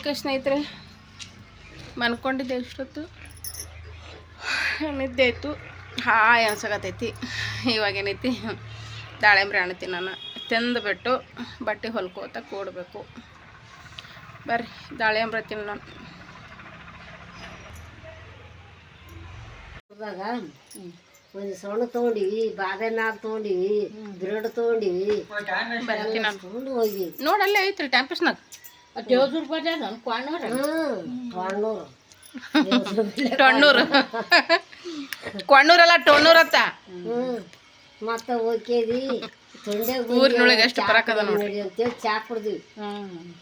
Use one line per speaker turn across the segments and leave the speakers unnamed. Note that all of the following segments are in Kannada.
ಓಕೆ ಸ್ನೇಹಿತರೆ, ಮನ್ಕೊಂಡಿದ್ದೆ ಇಷ್ಟೊತ್ತು, ನಿದ್ದೆ ಆಯಿತು, ಹಾಯ್ ಅನ್ಸಕತ್ತೈತಿ. ಇವಾಗೇನೈತಿ ದಾಳಿಂಬ್ರೆ ಹಣ್ಣು ತಿನ್ನೋಣ, ತಿಂದುಬಿಟ್ಟು ಬಟ್ಟೆ ಹೊಲ್ಕೋತ ಕೂಡಬೇಕು. ಬರ್ರಿ ದಾಳಿಂಬ್ರೆ ತಿನ್ನೋಣ.
ಒಂದು ಸಣ್ಣ ತೊಗೊಂಡಿವಿ, ಬಾದಾಮಿ ತೊಗೊಂಡಿವಿ, ಬ್ರೆಡ್ ತೊಗೊಂಡಿವಿ, ಹೋಗಿ
ನೋಡಲ್ಲೇ ಐತ್ರಿ ಟ್ಯಾಂಪಸ್ನಾಗ ಕೊಣ್ಣೂರಲ್ಲ ಟೊಣ್ಣೂರತ್ತ.
ಮತ್ತೆ ಹೋಗ್ಯದಿ
ಊರಿನೊಳಗೆ ಎಷ್ಟು ಬರಕದ ನೋಡಿ
ಅಂತೇಳಿ ಚಾ ಕುಡ್ದಿವಿ.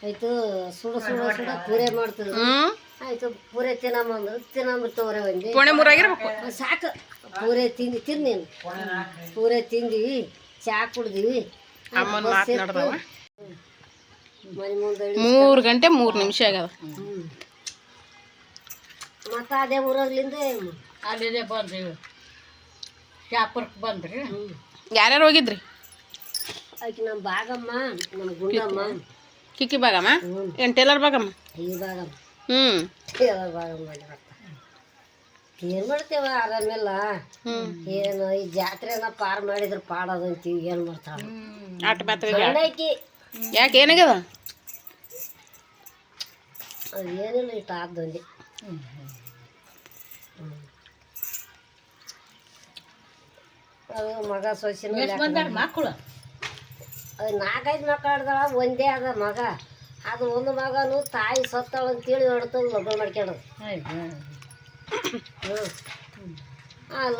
ಆಯ್ತು ಸುಡ ಸುಡ ಸುಡ ಪೂರೆ ಮಾಡ್ತೀವಿ. ಆಯ್ತು ಪೂರೆ ತಿನ್ನಂಬ್ರಿ ತಗೋರೆ ಬಂದಿ
ಪುಣೆ ಮೂರಾಗಿರ್ಬೇಕು
ಸಾಕು. ಪೂರೆ ತಿಂದು ಪೂರೆ ತಿಂದಿವಿ, ಚಾ ಕುಡ್ದಿವಿ. ಮನೆ ಮುಂದೆ
3 ಗಂಟೆ 3 ನಿಮಿಷ ಆಗ್ಯದ.
ಮತ್ತೆ ಅದೇ ಊರಾಗ್ಲಿಂದ
ಅಲ್ಲಿದೆ ಬಂದ್ರಿ, ಶಾಪುರಕ್ಕೆ ಬಂದ್ರಿ.
ಯಾರ್ಯಾರು ಹೋಗಿದ್ರಿ?
ಆಕಿ ನಮ್ಮ ಭಾಗಮ್ಮ, ನಮ್ಮ ಗುಂಡಮ್ಮ,
ಕಿಕ್ಕಿ ಭಾಗಮ್ಮ, ಏನು ಟೇಲರ್ ಭಾಗಮ್ಮ,
ಈ ಭಾಗಮ್ಮ,
ಟೇಲರ್
ಭಾಗಮ್ಮ ಏನ್ ಮಾಡ್ತೇವ ಆರಾಮೆಲ್ಲ. ಏನು ಈ ಜಾತ್ರೆನ ಪಾರ್ ಮಾಡಿದ್ರೆ ಪಾಡೋದಂತೀವಿ, ಏನ್ ಮಾಡ್ತಾಳ
ಆಟ ಮಾತ್ರ.
ಆಕಿ
ಯಾಕೆ ಏನಾಗ್ಯದ?
ಅದು ಏನಿಲ್ಲ, ಇಟ್ಟು ಆದ್ದೊಂದಿ. ಅದು ಮಗ ಸೊಸಿನ
ಮಕ್ಕಳು
ಅದು 4-5 ಮಕ್ಕಳು ಆಡ್ದಾಳ, ಒಂದೇ ಅದ ಮಗ. ಅದು ಒಂದು ಮಗನು ತಾಯಿ ಸತ್ತಾಳ ಅಂತೇಳಿ ಹೊಡ್ತದ ಲಗ್ನ ಮಾಡ್ಕೊಂಡದು.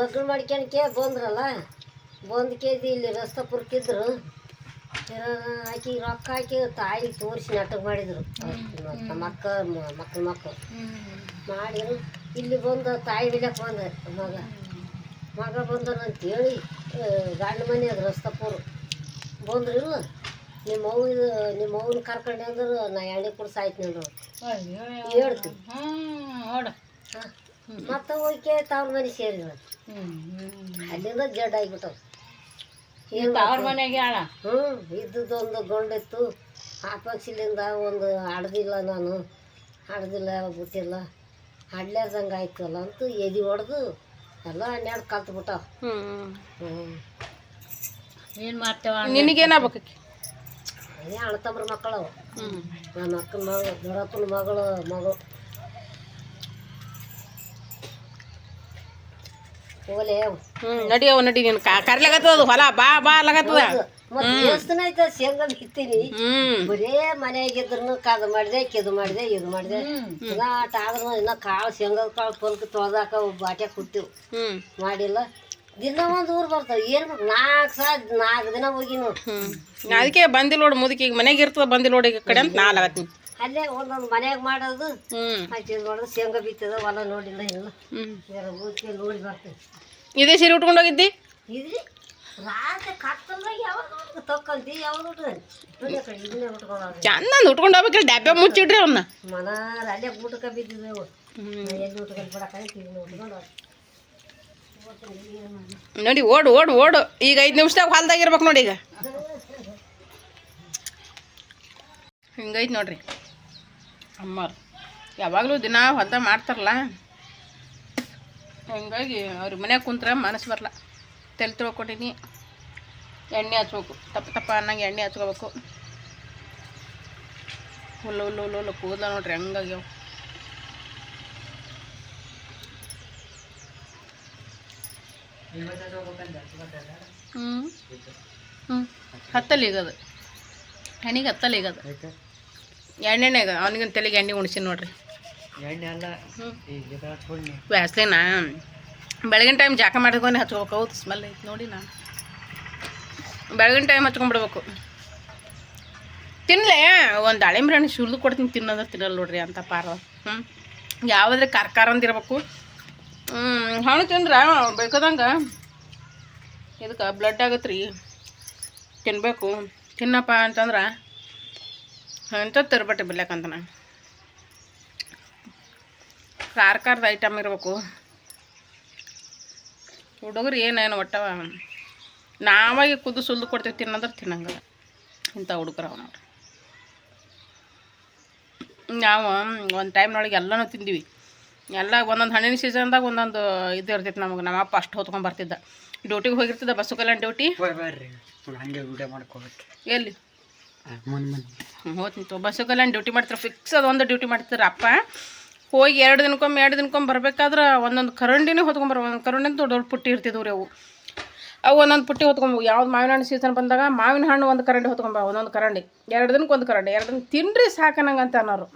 ಲಗ್ನ ಮಾಡ್ಕೊಳಕ್ಕೆ ಬಂದ್ರಲ್ಲ, ಬಂದು ಕೇದಿ ಇಲ್ಲಿ ರಸ್ತಾಪುರಕ್ಕಿದ್ರು. ಆಕಿ ರೊಕ್ಕ ಹಾಕಿ ತಾಯಿ ತೋರಿಸಿ ನಾಟಕ ಮಾಡಿದ್ರು. ಮಕ್ಕಳು ಮಾಡಿದ್ರು. ಇಲ್ಲಿ ಬಂದು ತಾಯಿ ಬಿಡಕ್ಕೆ ಬಂದ ಮಗ ಬಂದನಂತೇಳಿ ಗಂಡ ಮನೆ ಅದು ರಸ್ತಾಪುರ ಬಂದ್ರಿಲ್ಲ. ನಿಮ್ಮ ಅವ್ವನ ಕರ್ಕೊಂಡೆ ಅಂದ್ರೆ ನಾ ಎಣ್ಣೆ ಕೂಡ ಸಾಯ್ತೀನಿ ಹೇಳ್ತೀನಿ. ಮತ್ತೆ ಹೋಗಿ ತವ್ರ ಮನೆ ಸೇರಿದ್ರು. ಅಲ್ಲಿಂದ ಜಡ್ ಆಗಿಬಿಟ್ಟವು.
ಅವ್ರ ಮನೆಗೆ
ಇದ್ದದೊಂದು ಗೊಂಡಿತ್ತು. ಆ ಪಕ್ಷಿಲಿಂದ ಒಂದು ಆಡ್ದಿಲ್ಲ, ನಾನು ಆಡ್ದಿಲ್ಲ, ಬಿಟ್ಟಿಲ್ಲ, ಆಡ್ಲಾರ್ದಂಗೆ ಆಯ್ತಲ್ಲ ಅಂತ ಎದಿ ಹೊಡೆದು ಎಲ್ಲ 12 ಕಲ್ತ್ಬಿಟ್ಟಾವ.
ಏನು ಮಾಡ್ತೇವ?
ನಿನಗೇನಾಗ್ಬೇಕು?
ಅದೇ ಅಣ್ಣತಮ್ಮರ ಮಕ್ಕಳವು. ನನ್ನ ಅಕ್ಕನ ಮಗಳು, ದೊಡ್ಡಪ್ಪನ ಮಗಳು ಓಲೆ
ನಡಿಯವ ನಡಿ. ನೀನು ಕರ್ಲಾಗತ್ತದ ಹೊಲ ಬಾ ಬಾ ಅಲಾಗತ್ತದ.
ಮತ್ತೆ ದೇವಸ್ಥಾನ ಆಯ್ತ ಶೇಂಗಾ ಬಿತ್ತೀನಿ. ಬರೇ ಮನೆಯಾಗಿದ್ರು ಅದು ಮಾಡಿದೆ, ಇದು ಮಾಡಿದೆ, ಇನ್ನ ಆಟ ಆದ್ರೂ ಇನ್ನ ಕಾಳು ಶೇಂಗದ ಕಾಳು ಪಲ್ಕ ತೊಳೆದಾಕ ಬಾಟ್ಯಾಗ ಕೊಟ್ಟಿವು. ಮಾಡಿಲ್ಲ. ದಿನ ಒಂದು ಊರು ಬರ್ತಾವ. ಏನು 4 ದಿನ ಹೋಗಿ ನೋಡಿ.
ಅದಕ್ಕೆ ಬಂದಿಲ್ಲ ನೋಡು ಮುದುಕಿ, ಈಗ ಮನೆಗೆ ಇರ್ತದ ಬಂದಿಲ್ಲ ನೋಡಿ ಈ ಕಡೆ ಅಂತ ನಾ ಅಲಾಗತ್ತೀನಿ.
ಅಲ್ಲೇ ಒಂದೊಂದು ಮನ್ಯಾಗ ಮಾಡೋದು ಆಯ್ತು. ಇದು ಮಾಡೋದು ಶೇಂಗಾ ಬಿತ್ತದ ಹೊಲ ನೋಡಿಲ್ಲ, ಇಲ್ಲ ಊರಿಗೆ ನೋಡಿ ಬರ್ತೇವೆ.
ಇದೇ ಸೀರೆ ಉಟ್ಕೊಂಡು ಹೋಗಿದ್ದಿ?
ಇದ್ರಿ ರಾತ್ರಿ ಕತ್ತಲ್ದಾಗ ಯಾವಾಗ ತಕ್ಕಂತಿ ಯಾವಾಗ ಇದನ್ನೇ ಉಟ್ಕೊಂಡು
ಚಂದ ಉಟ್ಕೊಂಡು ಹೋಗ್ಬೇಕಿಲ್ಲ, ಡಬ್ಬೆ ಮುಚ್ಚಿಡ್ರಿ ಅವನ್ನ.
ಮನಾರ ಅಲ್ಲೇ ಊಟಕ್ಕೆ ಬಿದ್ದಿದ್ದೆವು. ಎಲ್ಲಿ ಉಟ್ಕೊಂಡು ಬಿಡಕ್ಕೆ ಉಟ್ಕೊಂಡು
ನೋಡಿ ಓಡು ಓಡು ಓಡು. ಈಗ 5 ನಿಮಿಷದಾಗ ಹೊಲ್ದಾಗಿರ್ಬೇಕು ನೋಡಿ. ಈಗ ಹಿಂಗೈತೆ ನೋಡ್ರಿ ಅಮ್ಮಾರು. ಯಾವಾಗಲೂ ದಿನ ಹೊಲ್ದ ಮಾಡ್ತಾರಲ್ಲ, ಹಿಂಗಾಗಿ ಅವ್ರಿಗೆ ಮನ್ಯಾಗ ಕುಂತ್ರೆ ಮನಸ್ಸು ಬರಲ್ಲ. ತಲೆ ತೊಳ್ಕೊಟ್ಟಿನಿ, ಎಣ್ಣೆ ಹಚ್ಬೇಕು, ತಪ್ಪ ಅನ್ನಂಗೆ ಎಣ್ಣೆ ಹಚ್ಕೋಬೇಕು. ಹುಲ್ಲು ಕೂದಲ ನೋಡ್ರಿ ಹಂಗಾಗ್ಯಾವ. ಹತ್ತಲ್ಲ ಈಗ ಅದು ಹೆಣಿಗೆ ಹತ್ತಲ್ಲ ಈಗ ಅದು ಎಣ್ಣೆನೇ. ಈಗ ಅವನಿಗಿನ ತಲೆಗೆ ಎಣ್ಣೆ ಉಣಿಸಿ ನೋಡ್ರಿ. ವ್ಯಾಸ್ಲಿನ ಬೆಳಗಿನ ಟೈಮ್ ಜಾಕ ಮಾಡ್ಕೊಂಡು ಹಚ್ಕೋಬೇಕು. ಹೌದು ಸ್ಮೆಲ್ ಐತೆ ನೋಡಿ. ನಾನು ಬೆಳಗಿನ ಟೈಮ್ ಹಚ್ಕೊಂಡ್ಬಿಡ್ಬೇಕು. ತಿನ್ನಲೇ ಒಂದು ದಾಳಿಂಬ್ರೆ ಹಣ್ಣು ಸುಲಿದು ಕೊಡ್ತೀನಿ, ತಿನ್ನೋದ್ರೆ ತಿನ್ನಲ್ಲ ನೋಡ್ರಿ ಅಂತ ಪಾರ. ಯಾವುದ್ರೆ ಖಾರ ಅಂದಿರ್ಬೇಕು. ಹಣ್ಣು ತಿಂದ್ರೆ ಬೇಕಾದಂಗೆ ಇದಕ್ಕೆ ಬ್ಲಡ್ ಆಗತ್ತೆ ರೀ. ತಿನ್ನಬೇಕು. ತಿನ್ನಪ್ಪ ಅಂತಂದ್ರೆ ಎಂಥ ತಿರ್ಬಟ್ಟೆ ಬಿಡ್ಲಕ್ಕಂತ ನಾನು ಖಾರದ ಐಟಮ್ ಇರಬೇಕು. ಹುಡುಗರು ಏನೇನು ಒಟ್ಟವ ನಾವಾಗಿ ಕುದ್ದು ಸುಲ್ದು ಕೊಡ್ತೀವಿ, ತಿನ್ನಂದ್ರೆ ತಿನ್ನಂಗಲ್ಲ ಇಂಥ ಹುಡುಗರು ಅವ ನೋಡ್ರಿ. ನಾವು ಒಂದು ಟೈಮ್ನೊಳಗೆ ಎಲ್ಲನೂ ತಿಂದಿವಿ. ಎಲ್ಲ ಒಂದೊಂದು ಹಣ್ಣಿನ ಸೀಸನ್ದಾಗ ಒಂದೊಂದು ಇದು ಇರ್ತೈತೆ ನಮಗೆ. ನಮ್ಮ ಅಪ್ಪ ಅಷ್ಟು ಹೊತ್ಕೊಂಡು ಬರ್ತಿದ್ದ. ಡ್ಯೂಟಿಗೆ ಹೋಗಿರ್ತದ ಬಸ್ಸು ಕಲ್ಯಾಣ ಡ್ಯೂಟಿ.
ಹಂಗೆ ಊಟ ಮಾಡ್ಕೋಬೇಕು
ಎಲ್ಲಿ ಹೋಗ್ತಿತ್ತು ಬಸ್ಸು ಕಲ್ಯಾಣ ಡ್ಯೂಟಿ ಮಾಡ್ತಾರೆ. ಫಿಕ್ಸ್ ಅದೊಂದು ಡ್ಯೂಟಿ ಮಾಡ್ತಾರೆ ಅಪ್ಪ. ಹೋಗಿ 2 ದಿನಕ್ಕೊಮ್ಮೆ ಬರ್ಬೇಕಾದ್ರೆ ಒಂದೊಂದು ಕರಂಡಿನೇ ಹೊತ್ಕೊಂಬರೋ. ಒಂದು ಕರಂಡಿನ ದೊಡ್ಡ ದೊಡ್ಡ ಪುಟ್ಟಿ ಇರ್ತಿದ್ವು ರೀ ಅವು ಒಂದೊಂದು ಪುಟ್ಟಿ ಹೊತ್ಕೊಂಬ. ಯಾವ್ದು ಮಾವಿನ ಹಣ್ಣು ಸೀಸನ್ ಬಂದಾಗ ಮಾವಿನ ಹಣ್ಣು ಒಂದು ಕರಂಡಿ ಹೊತ್ಕೊಂಬ, ಒಂದೊಂದು ಕರಂಡಿ. 2 ದಿನಕ್ಕೆ ಒಂದು ಕರಂಡಿ, 2 ದಿನ ತಿನ್ನಿರಿ ಸಾಕನಂಗೆ ಅಂತ ಅನ್ನೋರು.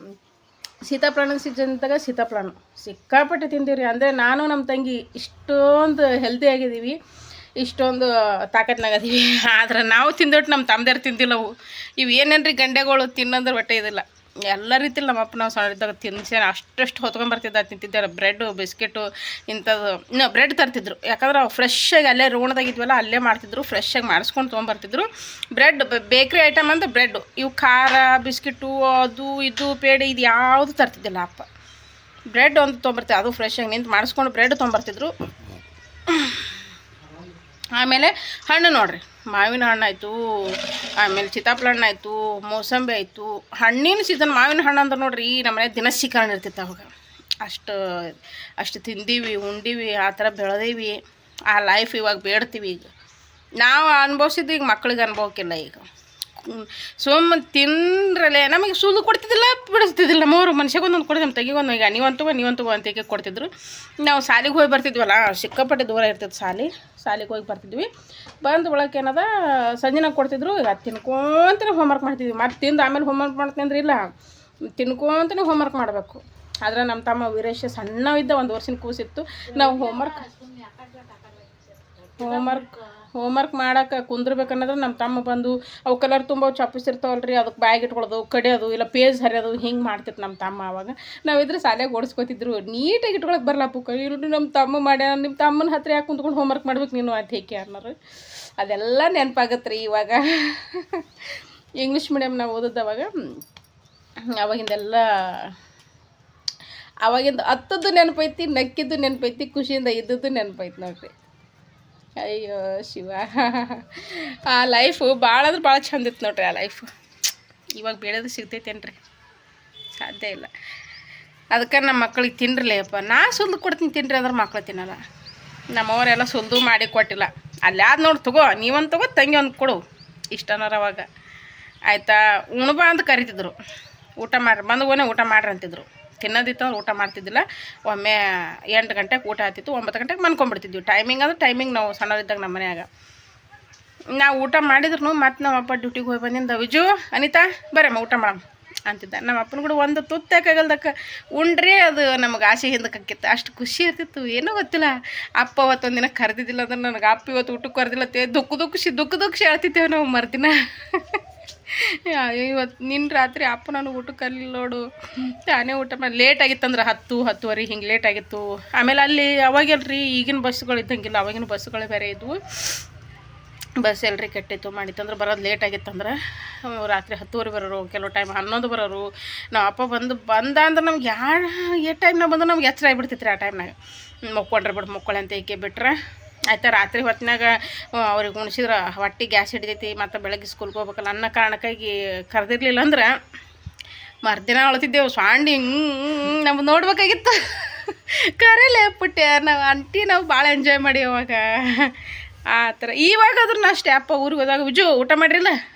ಸೀತಾಫಲನ ಸೀಸನ್ದಾಗ ಸೀತಾಫಲನ ಸಿಕ್ಕಾಪಟ್ಟೆ ತಿಂತೀವಿ. ಅಂದರೆ ನಾನು ನಮ್ಮ ತಂಗಿ ಇಷ್ಟೊಂದು ಹೆಲ್ದಿ ಆಗಿದ್ದೀವಿ, ಇಷ್ಟೊಂದು ತಾಕತ್ನಾಗದೀವಿ. ಆದ್ರೆ ನಾವು ತಿಂದೊಟ್ಟು ನಮ್ಮ ತಮ್ಮದೇರು ತಿಂದಿಲ್ಲವು. ಇವು ಏನೇನು ಗಂಡೆಗಳು ತಿನ್ನೋದ್ರೆ ಹೊಟ್ಟೆ ಇದಿಲ್ಲ. ಎಲ್ಲ ರೀತಿಲಿ ನಮ್ಮಪ್ಪ ನಾವು ಸಣ್ಣದಾಗ ತಿನ್ಸೇನೆ ಅಷ್ಟು ಹೊತ್ಕೊಂಬರ್ತಿದ್ದ ತಿಂತಿದ್ದಾರೆ. ಬ್ರೆಡ್ಡು ಬಿಸ್ಕೆಟು ಇಂಥದ್ದು ಇನ್ನೂ ಬ್ರೆಡ್ ತರ್ತಿದ್ರು. ಯಾಕಂದ್ರೆ ಅವು ಫ್ರೆಶ್ಶಾಗಿ ಅಲ್ಲೇ ರೋಣದಾಗಿದ್ವಲ್ಲ ಅಲ್ಲೇ ಮಾಡ್ತಿದ್ರು. ಫ್ರೆಶ್ಶಾಗಿ ಮಾಡಿಸ್ಕೊಂಡು ತೊಗೊಂಬರ್ತಿದ್ರು. ಬ್ರೆಡ್ ಬೇಕ್ರಿ ಐಟಮ್ ಅಂತ ಬ್ರೆಡ್ಡು. ಇವು ಖಾರ ಬಿಸ್ಕಿಟು ಅದು ಇದು ಪೇಡೆ ಇದು ಯಾವುದು ತರ್ತಿದ್ದಿಲ್ಲ ಅಪ್ಪ. ಬ್ರೆಡ್ ಒಂದು ತೊಗೊಂಬರ್ತಿದ್ದೆ, ಅದು ಫ್ರೆಶ್ಶಾಗಿ ನಿಂತು ಮಾಡಿಸ್ಕೊಂಡು ಬ್ರೆಡ್ ತೊಗೊಂಬರ್ತಿದ್ರು. ಆಮೇಲೆ ಹಣ್ಣು ನೋಡಿರಿ, ಮಾವಿನ ಹಣ್ಣು ಆಯಿತು, ಆಮೇಲೆ ಸೀತಾಫಲ ಹಣ್ಣು ಆಯಿತು, ಮೋಸಂಬಿ ಆಯಿತು. ಹಣ್ಣಿನ ಸೀಸನ್ ಮಾವಿನ ಹಣ್ಣು ಅಂದ್ರೆ ನೋಡಿರಿ ನಮ್ಮ ಮನೆ ದಿನ ಸಿಕ್ಕರಣೆ ಇರ್ತಿತ್ತು ಅವಾಗ. ಅಷ್ಟು ತಿಂದೀವಿ, ಉಂಡೀವಿ, ಆ ಥರ ಬೆಳೆದೀವಿ. ಆ ಲೈಫ್ ಇವಾಗ ಬೇಡ್ತೀವಿ. ಈಗ ನಾವು ಅನುಭವಿಸಿದ್ದು ಈಗ ಮಕ್ಳಿಗೆ ಅನುಭವಕ್ಕಿಲ್ಲ. ಈಗ ಸುಮ್ಮನೆ ತಿಂದ್ರಲ್ಲೇ ನಮಗೆ ಸುಳ್ಳು ಕೊಡ್ತಿದ್ದಿಲ್ಲ, ಬಿಡಿಸ್ತಿದ್ದಿಲ್ಲ. ಮೂರು ಮನುಷ್ಯಗೆ ಒಂದೊಂದು ಕೊಡ್ತೀವಿ. ನಮ್ಮ ತೆಗಿಗೊಂದು ಈಗ ನೀವಂತೂ ಅಂತ ಕೊಡ್ತಿದ್ರು. ನಾವು ಶಾಲೆಗೆ ಹೋಗಿ ಬರ್ತಿದ್ವಲ್ಲ, ಸಿಕ್ಕಾಪಟ್ಟೆ ದೂರ ಇರ್ತಿತ್ತು ಶಾಲೆಗೆ ಹೋಗಿ ಬರ್ತಿದ್ವಿ. ಬಂದು ಒಳಗೆ ಏನದ ಸಂಜೆನಾಗ ಕೊಡ್ತಿದ್ರು. ಈಗ ತಿನ್ಕೊಂತನೇ ಹೋಮ್ವರ್ಕ್ ಮಾಡ್ತಿದ್ವಿ. ಮತ್ತು ತಿಂದು ಆಮೇಲೆ ಹೋಮ್ವರ್ಕ್ ಮಾಡ್ತೀನಿ ಅಂದ್ರೆ ಇಲ್ಲ, ತಿನ್ಕೊಂತನೇ ಹೋಮ್ವರ್ಕ್ ಮಾಡಬೇಕು. ಆದರೆ ನಮ್ಮ ತಮ್ಮ ವೀರೇಶ ಸಣ್ಣವಿದ್ದ 1 ವರ್ಷದ ಕೂಸಿತ್ತು. ನಾವು ಹೋಮ್ವರ್ಕ್ ಮಾಡೋಕೆ ಕುಂದ್ರಬೇಕನ್ನೋದ್ರೆ ನಮ್ಮ ತಮ್ಮ ಬಂದು ಅವು ಕಲರ್ ತುಂಬ ಚಪ್ಪಿಸಿರ್ತಾವಲ್ರಿ, ಅದಕ್ಕೆ ಬ್ಯಾಗ್ ಇಟ್ಕೊಳ್ಳೋದು, ಕಡಿಯೋದು, ಇಲ್ಲ ಪೇಜ್ ಹರಿಯೋದು ಹಿಂಗೆ ಮಾಡ್ತಿತ್ತು ನಮ್ಮ ತಮ್ಮ. ಆವಾಗ ನಾವಿದ್ರೆ ಶಾಲೆಗೆ ಓಡಿಸ್ಕೊತಿದ್ರು. ನೀಟಾಗಿ ಇಟ್ಕೊಳಕ್ಕೆ ಬರಲ್ಲ ಪುಕ್ಕ. ಇಲ್ರಿ ನಮ್ಮ ತಮ್ಮ ಮಾಡ್ಯಾನ, ನಿಮ್ಮ ತಮ್ಮನ ಹತ್ರ ಯಾಕೆ ಕುಂತ್ಕೊಂಡು ಹೋಮ್ವರ್ಕ್ ಮಾಡ್ಬೇಕು ನೀನು ಅಂತ ಹೇಗೆ ಅನ್ನೋರು. ಅದೆಲ್ಲ ನೆನಪಾಗತ್ತೆ ರೀ ಇವಾಗ. ಇಂಗ್ಲೀಷ್ ಮೀಡಿಯಮ್ ನಾವು ಓದಿದ್ದವಾಗ ಅವಾಗಿಂದ ಹತ್ತದ್ದು ನೆನಪೈತಿ, ನಕ್ಕಿದ್ದು ನೆನಪೈತಿ, ಖುಷಿಯಿಂದ ಇದ್ದದ್ದು ನೆನಪೈತಿ ನೋಡ್ರಿ. ಅಯ್ಯೋ ಶಿವ, ಆ ಲೈಫು ಭಾಳ ಅಂದ್ರೆ ಭಾಳ ಚಂದ ಇತ್ತು ನೋಡ್ರಿ. ಆ ಲೈಫು ಇವಾಗ ಬೇಡೋದು ಸಿಗ್ತೈತೇನ್ರಿ? ಸಾಧ್ಯ ಇಲ್ಲ. ಅದಕ್ಕೆ ನಮ್ಮ ಮಕ್ಳಿಗೆ ತಿನ್ನಿರಲಿಯಪ್ಪ. ನಾ ಸುಲ್ದು ಕೊಡ್ತೀನಿ ತಿನ್ನಿರಿ ಅಂದ್ರೆ ಮಕ್ಳು ತಿನ್ನಲ್ಲ. ನಮ್ಮವರೆಲ್ಲ ಸುಲ್ದು ಮಾಡಿ ಕೊಟ್ಟಿಲ್ಲ. ಅಲ್ಲಿ ಯಾವ್ದು ನೋಡಿ ತಗೋ, ನೀವೊಂದು ತಗೋ, ತಂಗಿ ಒಂದು ಕೊಡು ಇಷ್ಟ ಅನ್ನೋರು. ಅವಾಗ ಆಯಿತಾ ಉಣ್ಬಾ ಅಂತ ಕರಿತಿದ್ರು. ಊಟ ಮಾಡ್ರಿ, ಬಂದು ಹೋನೆ ಊಟ ಮಾಡ್ರಿ ಅಂತಿದ್ರು. ತಿನ್ನೋದಿತ್ತು ಅಂದ್ರೆ ಊಟ ಮಾಡ್ತಿದ್ದಿಲ್ಲ. ಒಮ್ಮೆ 8 ಗಂಟೆಗೆ ಊಟ ಆಯ್ತಿತ್ತು, 9 ಗಂಟೆಗೆ ಮನ್ಕೊಂಡ್ಬಿಡ್ತಿದ್ವಿ. ಟೈಮಿಂಗ್ ಅಂದ್ರೆ ಟೈಮಿಂಗ್. ನಾವು ಸಣ್ಣವರಿದ್ದಾಗ ನಮ್ಮ ಮನ್ಯಾಗ ನಾವು ಊಟ ಮಾಡಿದ್ರು ಮತ್ತು ನಮ್ಮಪ್ಪ ಡ್ಯೂಟಿಗೆ ಹೋಗಿ ಬಂದಿಂದ, ವಿಜು ಅನಿತಾ ಬರಮ್ಮ ಊಟ ಮಾಡಮ್ಮ ಅಂತಿದ್ದ. ನಮ್ಮ ಅಪ್ಪನ ಕೂಡ ಒಂದು ತುತ್ತಾಗಲ್ದಕ್ಕೆ ಉಂಡ್ರೆ ಅದು ನಮಗೆ ಆಸೆ ಹಿಂದಕ್ಕೆ ಹಾಕಿತ್ತು. ಅಷ್ಟು ಖುಷಿ ಇರ್ತಿತ್ತು. ಏನೋ ಗೊತ್ತಿಲ್ಲ. ಅಪ್ಪ ಅವತ್ತೊಂದು ದಿನ ಕರೆದಿದ್ದಿಲ್ಲ ಅಂದ್ರೆ ನನಗೆ ಅಪ್ಪ ಇವತ್ತು ಊಟಕ್ಕೆ ಕರೆದಿಲ್ಲತ್ತೆ ದುಃಖ ಹೇಳ್ತಿದ್ದೇವೆ ನಾವು ಮರ್ದಿನ. ಇವತ್ತು ನಿನ್ನ ರಾತ್ರಿ ಅಪ್ಪ ನಾನು ಊಟಕ್ಕೆ ಕರ್ಲಿಲ್ಲ ನೋಡು, ತಾನೇ ಊಟ ಮಾಡಿ ಲೇಟ್ ಆಗಿತ್ತಂದ್ರೆ 10-10:30 ಹಿಂಗೆ ಲೇಟ್ ಆಗಿತ್ತು. ಆಮೇಲೆ ಅಲ್ಲಿ ಅವಾಗೆಲ್ರಿ ಈಗಿನ ಬಸ್ಸುಗಳು ಇದ್ದಂಗಿಲ್ಲ, ಅವಾಗಿನ ಬಸ್ಸುಗಳೇ ಬೇರೆ ಇದ್ವು. ಬಸ್ ಎಲ್ರಿ ಕೆಟ್ಟಿತ್ತು ಮಾಡಿತ್ತಂದ್ರೆ ಬರೋದು ಲೇಟ್ ಆಗಿತ್ತಂದ್ರೆ ರಾತ್ರಿ 10:30 ಬರೋರು, ಕೆಲವು ಟೈಮ್ 11 ಬರೋರು. ನಾವು ಅಪ್ಪ ಬಂದ ಅಂದ್ರೆ ನಮ್ಗೆ ಎಷ್ಟು ಟೈಮ್ನಾಗ ಬಂದ್ರೆ ನಮ್ಗೆ ಎಚ್ಚರ ಆಗಿಬಿಡ್ತಿತ್ತು ರೀ. ಆ ಟೈಮ್ನಾಗ ಮೊಕ್ಕೊಳ್ಳಿ ಅಂತ ಏಕೆ ಬಿಟ್ರೆ ಆಯ್ತಾ. ರಾತ್ರಿ ಹೊತ್ತಿನಾಗ ಅವ್ರಿಗೆ ಉಣಿಸಿದ್ರೆ ಹೊಟ್ಟೆ ಗ್ಯಾಸ್ ಹಿಡಿದೈತಿ, ಮತ್ತು ಬೆಳಗ್ಗೆ ಸ್ಕೂಲ್ಗೆ ಹೋಗ್ಬೇಕಲ್ಲ ಅನ್ನೋ ಕಾರಣಕ್ಕಾಗಿ ಕರೆದಿರ್ಲಿಲ್ಲ ಅಂದ್ರೆ ಮರ್ದಿನ ಅಳ್ತಿದ್ದೆವು. ಸ್ವಾಂಡಿ ನಮ್ಗೆ ನೋಡ್ಬೇಕಾಗಿತ್ತು. ಕರೆಯಲೇ ಪುಟ್ಟೆ ನಾವು ಭಾಳ ಎಂಜಾಯ್ ಮಾಡಿ ಅವಾಗ ಆ ಥರ. ಇವಾಗಾದ್ರೂ ನಾ ಅಷ್ಟೇ. ಅಪ್ಪ ಊರಿಗೆ ಹೋದಾಗ ವಿಜು ಊಟ ಮಾಡಿರಿಲ್ಲ,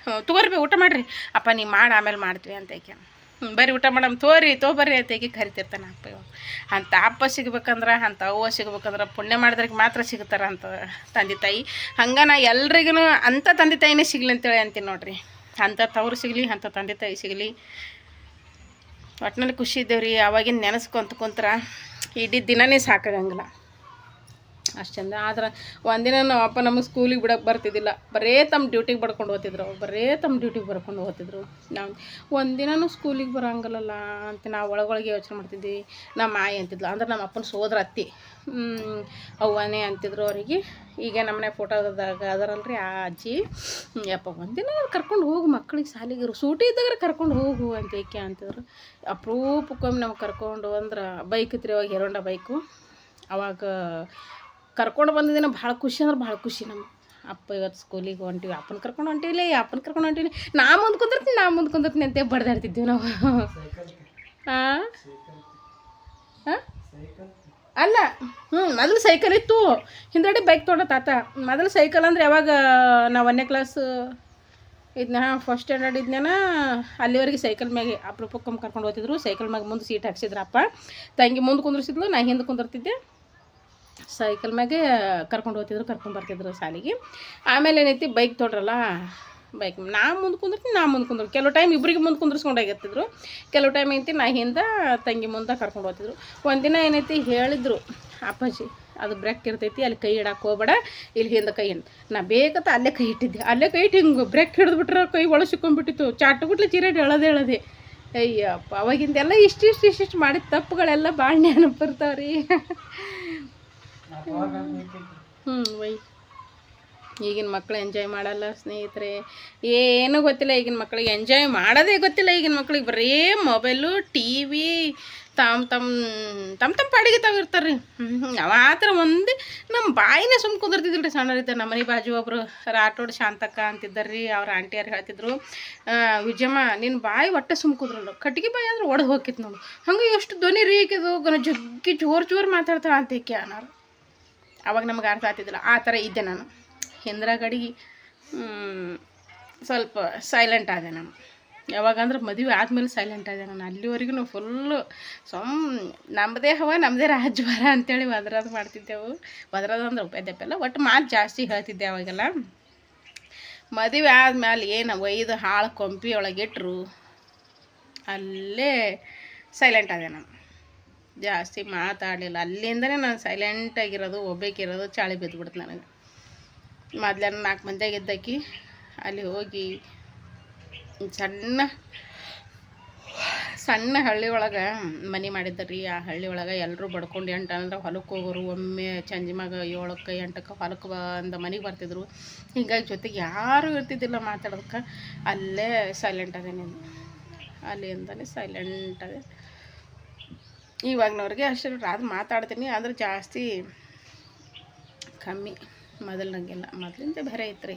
ತಗೋರಿ ಊಟ ಮಾಡಿರಿ ಅಪ್ಪ, ನೀವು ಮಾಡಿ ಆಮೇಲೆ ಮಾಡ್ತೀವಿ ಅಂತ ಏಕೆ ಬರೀ ಊಟ ಮಾಡಮ್ಮ ತೊಗೊಬರ್ರಿ ಅಂತ ಏಕೆ ಕರಿತಿರ್ತಾನೆ ಅಪ್ಪ. ಇವಾಗ ಅಂಥ ಅಪ್ಪ ಸಿಗ್ಬೇಕಂದ್ರೆ, ಅಂಥ ಅವ್ವ ಸಿಗ್ಬೇಕಂದ್ರೆ ಪುಣ್ಯ ಮಾಡಿದ್ರಿಗೆ ಮಾತ್ರ ಸಿಗ್ತಾರೆ ಅಂತ ತಂದೆ ತಾಯಿ. ಹಂಗೆ ನಾ ಎಲ್ರಿಗೂ ಅಂಥ ತಂದೆ ತಾಯಿನೇ ಸಿಗಲಿ ಅಂತೇಳಿ ಅಂತೀನಿ ನೋಡ್ರಿ. ಅಂಥ ತವರು ಸಿಗಲಿ, ಅಂಥ ತಂದೆ ತಾಯಿ ಸಿಗಲಿ. ಒಟ್ಟಿನಲ್ಲಿ ಖುಷಿ ಇದ್ದೇವ್ರಿ. ಅವಾಗಿನ ನೆನೆಸ್ಕೊಂತ ಕುಂತ್ರ ಇಡೀ ದಿನವೇ ಸಾಕಾಗಂಗಿಲ್ಲ, ಅಷ್ಟು ಚಂದ. ಆದ್ರೆ ಒಂದಿನ ನಮ್ಮ ಅಪ್ಪ ನಮಗೆ ಸ್ಕೂಲಿಗೆ ಬಿಡೋಕೆ ಬರ್ತಿದ್ದಿಲ್ಲ. ಬರೇ ತಮ್ಮ ಡ್ಯೂಟಿಗೆ ಬರ್ಕೊಂಡು ಹೋಗ್ತಿದ್ರು. ನಾವು ಒಂದಿನೂ ಸ್ಕೂಲಿಗೆ ಬರೋಂಗಲ್ಲ ಅಂತ ನಾವು ಒಳಗೊಳಗೆ ಯೋಚನೆ ಮಾಡ್ತಿದ್ವಿ. ನಮ್ಮ ಆಯಿ ಅಂತಿದ್ಲು, ಅಂದ್ರೆ ನಮ್ಮ ಅಪ್ಪನ ಸೋದರ ಅತ್ತಿ ಅವ್ವನೇ ಅಂತಿದ್ರು ಅವರಿಗೆ. ಈಗ ನಮ್ಮನೆ ಫೋಟೋದಾಗ ಅದರಲ್ರಿ ಆ ಅಜ್ಜಿ, ಯಪ್ಪ ಒಂದಿನ ಕರ್ಕೊಂಡು ಹೋಗು ಮಕ್ಳಿಗೆ ಶಾಲೆಗೆ, ಸೂಟಿ ಇದ್ದಾಗ ಕರ್ಕೊಂಡು ಹೋಗು ಅಂತ ಏಕೆ ಅಂತಿದ್ರು. ಅಪರೂಪಕ್ಕೊಮ್ಮೆ ನಮ್ಗೆ ಕರ್ಕೊಂಡು ಅಂದ್ರೆ ಬೈಕ್ ಇತ್ತು ರೀ ಅವಾಗ, ಹೆರೋಂಡ ಬೈಕು. ಅವಾಗ ಕರ್ಕೊಂಡು ಬಂದಿದ್ದೀನ ಭಾಳ ಖುಷಿ ಅಂದ್ರೆ ಭಾಳ ಖುಷಿ. ನಮ್ಮ ಅಪ್ಪ ಇವತ್ತು ಸ್ಕೂಲಿಗೆ ಹೊಂಟಿವಿ, ಅಪ್ಪನ ಕರ್ಕೊಂಡು ಹೊಂಟಿವಿ, ನಾ ಮುಂದೆ ಕುಂದಿರ್ತೀನಿ ಅಂತ ಬಡ್ದಾಡ್ತಿದ್ವಿ ನಾವು. ಹಾಂ ಹಾಂ ಅಲ್ಲ ಮೊದಲು ಸೈಕಲ್ ಇತ್ತು, ಹಿಂದಡಿ ಬೈಕ್ ತೊಗೊಂಡ ತಾತ. ಮೊದಲು ಸೈಕಲ್ ಅಂದ್ರೆ ಯಾವಾಗ ನಾವು 1ನೇ ಕ್ಲಾಸ್ ಇದನ್ನ ಫಸ್ಟ್ ಸ್ಟ್ಯಾಂಡರ್ಡ್ ಇದ್ನೇನ ಅಲ್ಲಿವರೆಗೆ ಸೈಕಲ್ ಮ್ಯಾಗೆ ಅಪರೂಪಕ್ಕೊಮ್ಮೆ ಕರ್ಕೊಂಡು ಹೋಗ್ತಿದ್ರು. ಸೈಕಲ್ ಮ್ಯಾಗೆ ಮುಂದೆ ಸೀಟ್ ಹಾಕ್ಸಿದ್ರಪ್ಪ, ತಂಗಿ ಮುಂದೆ ಕುಂದ್ರಿಸಿದ್ಲು, ನಾ ಹಿಂದೆ ಕುಂದಿರ್ತಿದ್ದೆ. ಸೈಕಲ್ ಮ್ಯಾಗೆ ಕರ್ಕೊಂಡು ಬರ್ತಿದ್ರು ಶಾಲೆಗೆ. ಆಮೇಲೆ ಏನೈತಿ ಬೈಕ್ ತೊಗೊಂಡ್ರಲ್ಲ, ಬೈಕ್ ನಾ ಮುಂದೆ ಕುಂದ್ರು. ಕೆಲವು ಟೈಮ್ ಇಬ್ಬರಿಗೆ ಮುಂದೆ ಕುಂದ್ರಿಸ್ಕೊಂಡು ಹೋಗಿರ್ತಿದ್ರು, ಕೆಲವು ಟೈಮ್ ಐತಿ ನಾ ಹಿಂದೆ ತಂಗಿ ಮುಂದೆ ಕರ್ಕೊಂಡು ಹೋಗ್ತಿದ್ರು. ಒಂದಿನ ಏನೈತಿ ಹೇಳಿದ್ರು ಅಪ್ಪಾಜಿ, ಅದು ಬ್ರೇಕ್ ಇರ್ತೈತಿ, ಅಲ್ಲಿ ಕೈ ಇಡಕ್ಕೆ ಹೋಗ್ಬೇಡ, ಇಲ್ಲಿ ಹಿಂದೆ ಕೈ ನಾ ಬೇಕಂತ ಅಲ್ಲೇ ಕೈ ಇಟ್ಟಿದ್ದೆ. ಅಲ್ಲೇ ಕೈ ಇಟ್ಟು ಹಿಂಗೆ ಬ್ರೇಕ್ ಹಿಡಿದ್ಬಿಟ್ರೆ ಕೈ ಒಳಗೆ ಸಿಕ್ಕೊಂಡ್ಬಿಟ್ಟಿತ್ತು. ಚಾಟುಗುಟ್ಲೆ ಚೀರಾಡಿ ಹೇಳೋದೇ. ಅಯ್ಯಪ್ಪ, ಅವಾಗಿಂದೆಲ್ಲ ಇಷ್ಟಿಷ್ಟು ಮಾಡಿದ ತಪ್ಪುಗಳೆಲ್ಲ ಭಾಳ ನೆನಪು ಬರ್ತಾವ್ರಿ. ವೈ ಈಗಿನ ಮಕ್ಕಳು ಎಂಜಾಯ್ ಮಾಡಲ್ಲ ಸ್ನೇಹಿತರೆ, ಏನೂ ಗೊತ್ತಿಲ್ಲ ಈಗಿನ ಮಕ್ಕಳಿಗೆ, ಎಂಜಾಯ್ ಮಾಡೋದೇ ಗೊತ್ತಿಲ್ಲ ಈಗಿನ ಮಕ್ಳಿಗೆ. ಬರೀ ಮೊಬೈಲು, ಟಿ ವಿ, ತಮ್ಮ ಪಾಡಿಗೆ ತಾವು ಇರ್ತಾರೆ ರೀ. ಅವ ಆ ಥರ ಒಂದೇ ನಮ್ಮ ಬಾಯಿನೇ ಸುಮ್ಮ ಕುಂದಿರ್ತಿದ್ರಿ ರೀ ಸಣ್ಣರಿದ್ದ. ನಮ್ಮ ಮನೆ ಬಾಜು ಒಬ್ಬರು ರಾಟೋಡ್ ಶಾಂತಕ್ಕ ಅಂತಿದ್ದಾರೆ ರೀ, ಅವ್ರ ಆಂಟಿಯರು ಹೇಳ್ತಿದ್ರು, ವಿಜಯಮ್ಮ ನಿನ್ನ ಬಾಯಿ ಒಟ್ಟೆ ಸುಮ್ಮ ಕುದ್ರಲ್ಲ, ಕಟ್ಟಿಗೆ ಬಾಯಿ ಅಂದ್ರೆ ಒಡೆದು ಹೋಗಿತ್ತು ನೋಡು, ಹಂಗೆ ಎಷ್ಟು ಧ್ವನಿ ರೀಕಿದು ಜಗ್ಗಿ ಜೋರು ಮಾತಾಡ್ತಾಳೆ ಅಂತೇಕೆ ಅನ್ನೋರು. ಅವಾಗ ನಮ್ಗೆ ಅರ್ಥ ಆಗ್ತಿದ್ದಿಲ್ಲ. ಆ ಥರ ಇದ್ದೆ ನಾನು. ಹಿಂದ್ರ ಗಡಿಗೆ ಸ್ವಲ್ಪ ಸೈಲೆಂಟ್ ಆದೆ ನಾನು. ಯಾವಾಗಂದ್ರೆ ಮದುವೆ ಆದಮೇಲೆ ಸೈಲೆಂಟ್ ಆದೆ ನಾನು. ಅಲ್ಲಿವರೆಗೂ ಫುಲ್ಲು ನಮ್ಮದೇ ಹವ ನಮ್ಮದೇ ರಾಜ್ಯಭಾರ ಅಂತೇಳಿ ಒದ್ರದು ಮಾಡ್ತಿದ್ದೆವು. ಒದ್ರದು ಅಂದ್ರೆ ಉಪೇದಪ್ಪೆಲ್ಲ ಒಟ್ಟು ಮಾತು ಜಾಸ್ತಿ ಹೇಳ್ತಿದ್ದೆ ಅವಾಗೆಲ್ಲ. ಮದುವೆ ಆದ್ಮೇಲೆ ಏನು ಒಯ್ದು ಹಾಳು ಕೊಂಪಿ ಒಳಗಿಟ್ರು ಅಲ್ಲೇ ಸೈಲೆಂಟ್ ಆದೆ ನಾನು, ಜಾಸ್ತಿ ಮಾತಾಡಲಿಲ್ಲ. ಅಲ್ಲಿಂದನೇ ನಾನು ಸೈಲೆಂಟಾಗಿರೋದು, ಒಬ್ಬೇಕಿರೋದು, ಚಾಳಿ ಬಿದ್ದುಬಿಡ್ತು ನನಗೆ. ಮೊದ್ಲೇನ 4 ಮಂದಿಯಾಗ ಇದ್ದಾಕಿ ಅಲ್ಲಿ ಹೋಗಿ ಸಣ್ಣ ಹಳ್ಳಿ ಒಳಗೆ ಮನೆ ಮಾಡಿದ್ದರಿ. ಆ ಹಳ್ಳಿ ಒಳಗೆ ಎಲ್ಲರೂ ಬಡ್ಕೊಂಡು 8 ಅಂದ್ರೆ ಹೊಲಕ್ಕೆ ಹೋಗೋರು. ಒಮ್ಮೆ ಸಂಜೆಮಾಗ 7ಕ್ಕೆ 8ಕ್ಕೆ ಹೊಲಕ್ಕೆ ಬಂದ ಮನೆಗೆ ಬರ್ತಿದ್ರು. ಹೀಗಾಗಿ ಜೊತೆಗೆ ಯಾರೂ ಇರ್ತಿದ್ದಿಲ್ಲ ಮಾತಾಡೋದಕ್ಕೆ. ಅಲ್ಲೇ ಸೈಲೆಂಟ್ ಅದೇ ನೀನು, ಅಲ್ಲಿಂದಲೇ ಸೈಲೆಂಟ್ ಅದೇ. ಇವಾಗನವ್ರಿಗೆ ಅಷ್ಟೇ ಅದು ಮಾತಾಡ್ತೀನಿ, ಆದರೆ ಜಾಸ್ತಿ ಕಮ್ಮಿ. ಮೊದಲಿನಂಗೆಲ್ಲ, ಮೊದಲಿಂದ ಬೇರೆ ಐತ್ರಿ.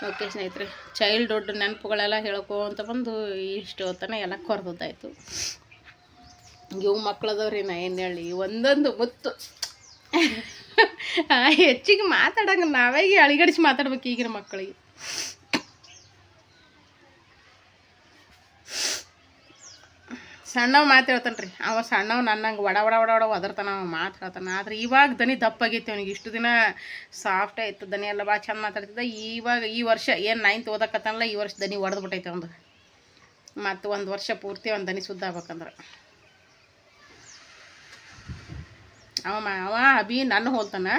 ಓಕೆ ಸ್ನೇಹಿತರೆ, ಚೈಲ್ಡ್ಹುಡ್ ನೆನಪುಗಳೆಲ್ಲ ಹೇಳ್ಕೊಂತ ಬಂದು ಇಷ್ಟು ಹೊತ್ತನ ಎಲ್ಲ ಕೊರ್ದದ್ದಾಯಿತು. ಇವು ಮಕ್ಕಳದವ್ರಿ, ನಾ ಏನು ಹೇಳಿ, ಒಂದೊಂದು ಮುತ್ತು ಹೆಚ್ಚಿಗೆ ಮಾತಾಡಂಗೆ ನಾವೇ ಅಳಿಗಡಿಸಿ ಮಾತಾಡ್ಬೇಕು ಈಗಿನ ಮಕ್ಕಳಿಗೆ. ಸಣ್ಣವ್ ಮಾತು ಹೇಳ್ತಾನೆ ರೀ, ಅವ ಸಣ್ಣವ್ ನನ್ನಂಗೆ ಒಡ ಒದರ್ತಾನ, ಅವ ಮಾತು ಹೇಳ್ತಾನೆ. ಆದರೆ ಇವಾಗ ದನಿ ದಪ್ಪಾಗೈತಿ ಅವನಿಗೆ. ಇಷ್ಟು ದಿನ ಸಾಫ್ಟೇ ಇತ್ತು ದನಿ, ಎಲ್ಲ ಭಾಳ ಚಂದ ಮಾತಾಡ್ತಿದ್ದ. ಇವಾಗ ಈ ವರ್ಷ ಏನು 9th ಓದಕತ್ತಾನಲ್ಲ, ಈ ವರ್ಷ ದನಿ ಒಡೆದ್ಬಿಟ್ಟೈತೆ ಒಂದು. ಮತ್ತು 1 ವರ್ಷ ಪೂರ್ತಿ ಒಂದು ದನಿ ಸುದ್ದ ಆಗ್ಬೇಕಂದ್ರೆ ಅವ ಅಭಿ ನನ್ನ ಹೋಲ್ತಾನೆ,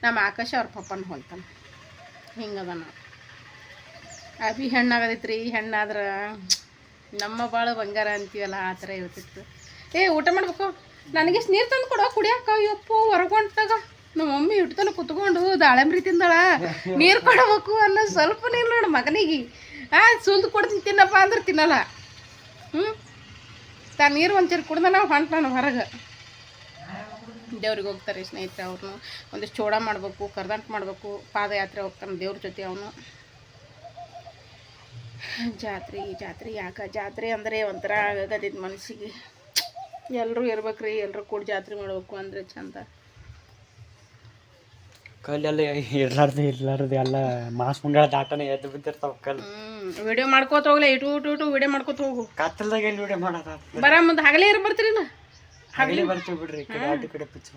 ನಮ್ಮ ಆಕಾಶ ಅವ್ರ ಪಪ್ಪನ ಹೋಲ್ತಾನೆ. ಹಿಂಗದ ನಾವು. ಅಭಿ ಹೆಣ್ಣಾಗದೈತ್ರಿ, ಹೆಣ್ಣಾದ್ರೆ ನಮ್ಮ ಭಾಳ ಬಂಗಾರ ಅಂತೀವಲ್ಲ, ಆ ಥರ ಇರ್ತಿತ್ತು. ಊಟ ಮಾಡ್ಬೇಕು, ನನಗೆ ನೀರು ತಂದು ಕೊಡೋ ಕುಡಿಯೋಕೆ. ಅಯ್ಯಪ್ಪೋ ಹೊರಗೊಂಟಾಗ ನಮ್ಮ ಮಮ್ಮಿ ಇಟ್ತಾನೆ ಕುತ್ಕೊಂಡು ದಾಳಂಬ್ರಿ ತಿಂದಾಳ, ನೀರು ಕೊಡಬೇಕು ಅನ್ನೋ ಸ್ವಲ್ಪ ನೀರು ನೋಡು ಮಗನಿಗೆ. ಸುಲ್ದು ಕೊಡ್ತೀನಿ ತಿನ್ನಪ್ಪ ಅಂದ್ರೆ ತಿನ್ನಲ್ಲ. ತಾನು ನೀರು ಒಂಚೂರು ಕುಡ್ದ ನಾವು ಹೊಂಟ ನಾನು ಹೊರಗೆ. ದೇವ್ರಿಗೆ ಹೋಗ್ತಾರೆ ಸ್ನೇಹಿತರೆ, ಅವ್ರನ್ನು ಒಂದಿಷ್ಟು ಚೋಡ ಮಾಡಬೇಕು, ಕರ್ದಂಟು ಮಾಡಬೇಕು. ಪಾದಯಾತ್ರೆ ಹೋಗ್ತಾನೆ ದೇವ್ರ ಜೊತೆ ಅವನು. ಜಾತ್ರೆ ಯಾಕೆ ಜಾತ್ರೆ ಅಂದರೆ ಒಂಥರ ಆಗದಿದ್ದು ಮನಸ್ಸಿಗೆ. ಎಲ್ಲರೂ ಇರ್ಬೇಕ್ರಿ, ಎಲ್ಲರೂ ಕೂಡ ಜಾತ್ರೆ ಮಾಡ್ಬೇಕು ಅಂದರೆ ಚಂದ.
ಕಲ್ಲೆಲ್ಲ ಇರ್ಲಾರ್ದು ಎಲ್ಲ ಮಾಸ್ ಮುಂಗಳ ದಾಟನೆ ಎದ್ದು ಬಿದ್ದಿರ್ತಾವ ಕಲ್ಲು.
ವಿಡಿಯೋ ಮಾಡ್ಕೋತ ಹೋಗ್ಲಿ, ಇಟು ವಿಡಿಯೋ ಮಾಡ್ಕೋತ ಹೋಗು.
ಕತ್ತಲ್ದಾಗ ಎಲ್ಲಿ ವಿಡಿಯೋ ಮಾಡೋದ
ಬರ ಮುಂದೆ ಹಗಲೇ ಬರ್ತೀರಿ ನಾ
ಹಗಲೇ ಬರ್ತೀವಿ ಬಿಡ್ರಿ, ಈ ಕಡೆ ಪಿಚ್ಚು.